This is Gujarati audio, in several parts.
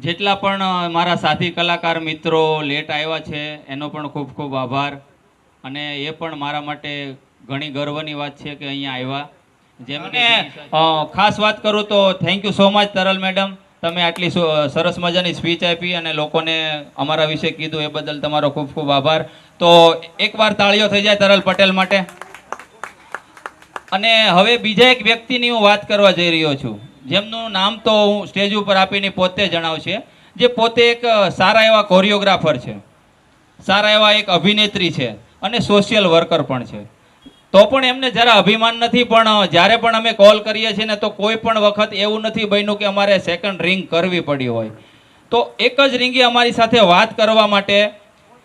જેટલા પણ મારા સાથી કલાકાર મિત્રો લેટ આવ્યા છે એનો પણ ખૂબ ખૂબ આભાર. અને એ પણ મારા માટે ઘણી ગર્વની વાત છે કે અહીંયા આવ્યા. જેમને ખાસ વાત કરું તો થેન્ક યુ સો મચ તરલ મેડમ, તમે આટલી સરસ મજાની સ્પીચ આપી અને લોકોને અમારા વિશે કીધું એ બદલ તમારો ખૂબ ખૂબ આભાર. તો એકવાર તાળીઓ થઈ જાય તરલ પટેલ માટે. અને હવે બીજા એક વ્યક્તિની હું વાત કરવા જઈ રહ્યો છું, જેમનું નામ તો હું સ્ટેજ ઉપર આપીને પોતે જણાવશે, જે પોતે એક સારા એવા કોરિયોગ્રાફર છે, સારા એવા એક અભિનેત્રી છે અને સોશિયલ વર્કર પણ છે. તો પણ એમને જરા અભિમાન નથી, પણ જ્યારે પણ અમે કોલ કરીએ છીએ ને તો કોઈ પણ વખત એવું નથી બન્યું કે અમારે સેકન્ડ રિંગ કરવી પડી હોય. તો એક જ રિંગે અમારી સાથે વાત કરવા માટે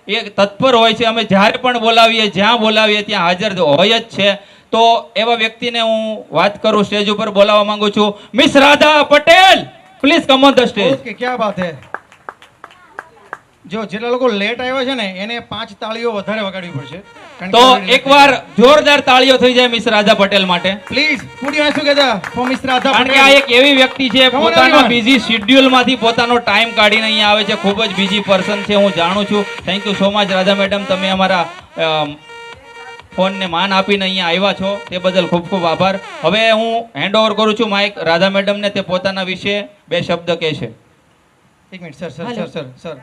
એ તત્પર હોય છે. અમે જ્યારે પણ બોલાવીએ, જ્યાં બોલાવીએ ત્યાં હાજર હોય જ છે. તો એવા વ્યક્તિને હું વાત કરું, સ્ટેજ ઉપર બોલાવવા માંગુ છું, miss Radha Patel, please come on the stage. Okay, ક્યાં બાત હે. જો જેટલા લોકો લેટ આવ્યા છે ને એને 5 તાળીઓ વધારે વગાડવી પડશે. તો એકવાર જોરદાર તાળીઓ થઈ જાય મિસ રાધા પટેલ માટે. Please put your hands together four miss Radha કારણ કે પટેલ. આ એક એવી વ્યક્તિ છે, પોતાના બિઝી શેડ્યુલ માંથી પોતાનો ટાઈમ કાઢીને અહીંયા આવે છે. ખૂબ જ બિઝી પર્સન છે, હું જાણું છું. Thank you so much Radha madam, તમે અમારા ફોનને માન આપીને અહીંયા આવ્યા છો તે બદલ ખૂબ ખૂબ આભાર. હવે હું હેન્ડ ઓવર કરું છું માઇક રાધા મેડમને, તે પોતાના વિશે 2 શબ્દ કહેશે. એક minute sir sir sir sir sir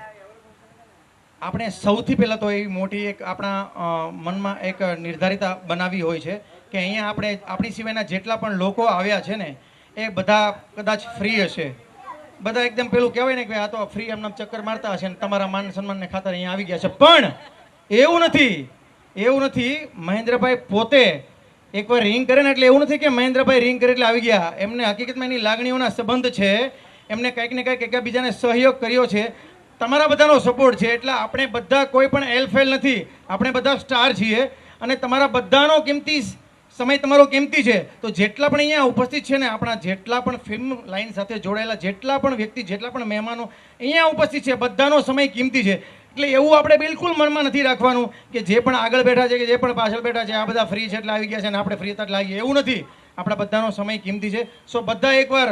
આપણે સૌથી પહેલા તો એવી મોટી એક આપણા મનમાં એક નિર્ધારિત બનાવી હોય છે કે અહીંયા આપણે આપણી સિવાયના જેટલા પણ લોકો આવ્યા છે ને એ બધા કદાચ ફ્રી હશે. બધા એકદમ પેલું કહેવાય ને કે આ તો ફ્રી એમના ચક્કર મારતા હશે ને તમારા માન સન્માનને ખાતર અહીંયા આવી ગયા છે. પણ એવું નથી, એવું નથી. મહેન્દ્રભાઈ પોતે એકવાર રિંગ કરે ને એટલે એવું નથી કે મહેન્દ્રભાઈ રિંગ કરે એટલે આવી ગયા. એમને હકીકતમાં એની લાગણીઓના સંબંધ છે, એમને કંઈક ને કંઈક એકબીજાને સહયોગ કર્યો છે, તમારા બધાનો સપોર્ટ છે. એટલે આપણે બધા કોઈ પણ એલફેલ નથી, આપણે બધા સ્ટાર છીએ અને તમારા બધાનો કિંમતી સમય તમારો કિંમતી છે. તો જેટલા પણ અહીંયા ઉપસ્થિત છે ને, આપણા જેટલા પણ ફિલ્મ લાઈન સાથે જોડાયેલા જેટલા પણ વ્યક્તિ, જેટલા પણ મહેમાનો અહીંયા ઉપસ્થિત છે, બધાનો સમય કિંમતી છે. એટલે એવું આપણે બિલકુલ મનમાં નથી રાખવાનું કે જે પણ આગળ બેઠા છે કે જે પણ પાછળ બેઠા છે આ બધા ફ્રી છે એટલે આવી ગયા છે અને આપણે ફ્રી એટલે લાગીએ, એવું નથી. આપણા બધાનો સમય કિંમતી છે. સો બધા એકવાર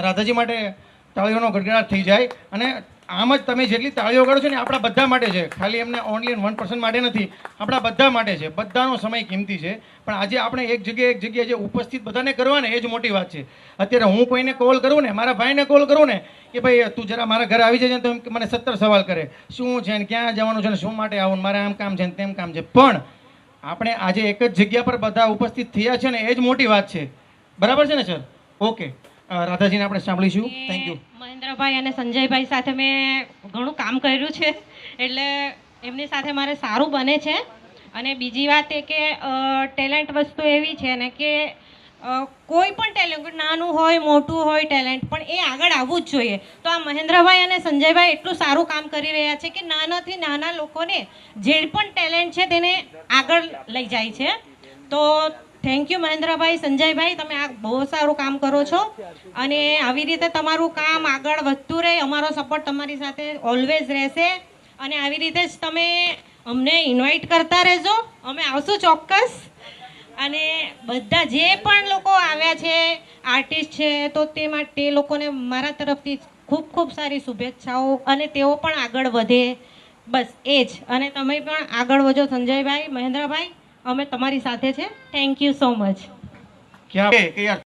રાધાજી માટે તાળીઓનો ગડગડાટ થઈ જાય. અને આમ જ તમે જેટલી તાળીઓ વગાડો છો ને આપણા બધા માટે છે, ખાલી એમને ઓનલી 1% માટે નથી, આપણા બધા માટે છે. બધાનો સમય કિંમતી છે. પણ આજે આપણે એક જગ્યાએ જે ઉપસ્થિત બધાને કરવા ને એ જ મોટી વાત છે. અત્યારે હું કોઈને કોલ કરું ને, મારા ભાઈને કોલ કરું ને કે ભાઈ તું જરા મારા ઘરે આવી જાય તો મને 17 સવાલ કરે, શું છે ને ક્યાં જવાનું છે ને શું માટે આવું, મારે આમ કામ છે ને તેમ કામ છે. પણ આપણે આજે એક જ જગ્યા પર બધા ઉપસ્થિત થયા છે ને એ જ મોટી વાત છે. બરાબર છે ને સર? ઓકે, રાધાજીને આપણે સાંભળીશું. Thank you. મહેન્દ્રભાઈ અને સંજયભાઈ સાથે મેં ઘણું કામ કર્યું છે એટલે એમની સાથે મારે સારું બને છે. અને બીજી વાત એ કે ટેલેન્ટ વસ્તુ એવી છે ને કે કોઈ પણ ટેલેન્ટ, નાનું હોય મોટું હોય ટેલેન્ટ, પણ એ આગળ આવવું જ જોઈએ. તો આ મહેન્દ્રભાઈ અને સંજયભાઈ એટલું સારું કામ કરી રહ્યા છે કે નાનાથી નાના લોકોને જે પણ ટેલેન્ટ છે તેને આગળ લઈ જાય છે. તો થેન્ક યુ મહેન્દ્રભાઈ, સંજયભાઈ, તમે આ બહુ સારું કામ કરો છો અને આવી રીતે તમારું કામ આગળ વધતું રહે. અમારો સપોર્ટ તમારી સાથે ઓલવેઝ રહેશે અને આવી રીતે જ તમે અમને ઇન્વાઇટ કરતા રહેજો, અમે આવશું ચોક્કસ. અને બધા જે પણ લોકો આવ્યા છે આર્ટિસ્ટ છે તો તે માટે લોકોને મારા તરફથી ખૂબ ખૂબ સારી શુભેચ્છાઓ અને તેઓ પણ આગળ વધે, બસ એ જ. અને તમે પણ આગળ વધો સંજયભાઈ, મહેન્દ્રભાઈ, અમે તમારી સાથે છે. Thank you so much. ક્યાં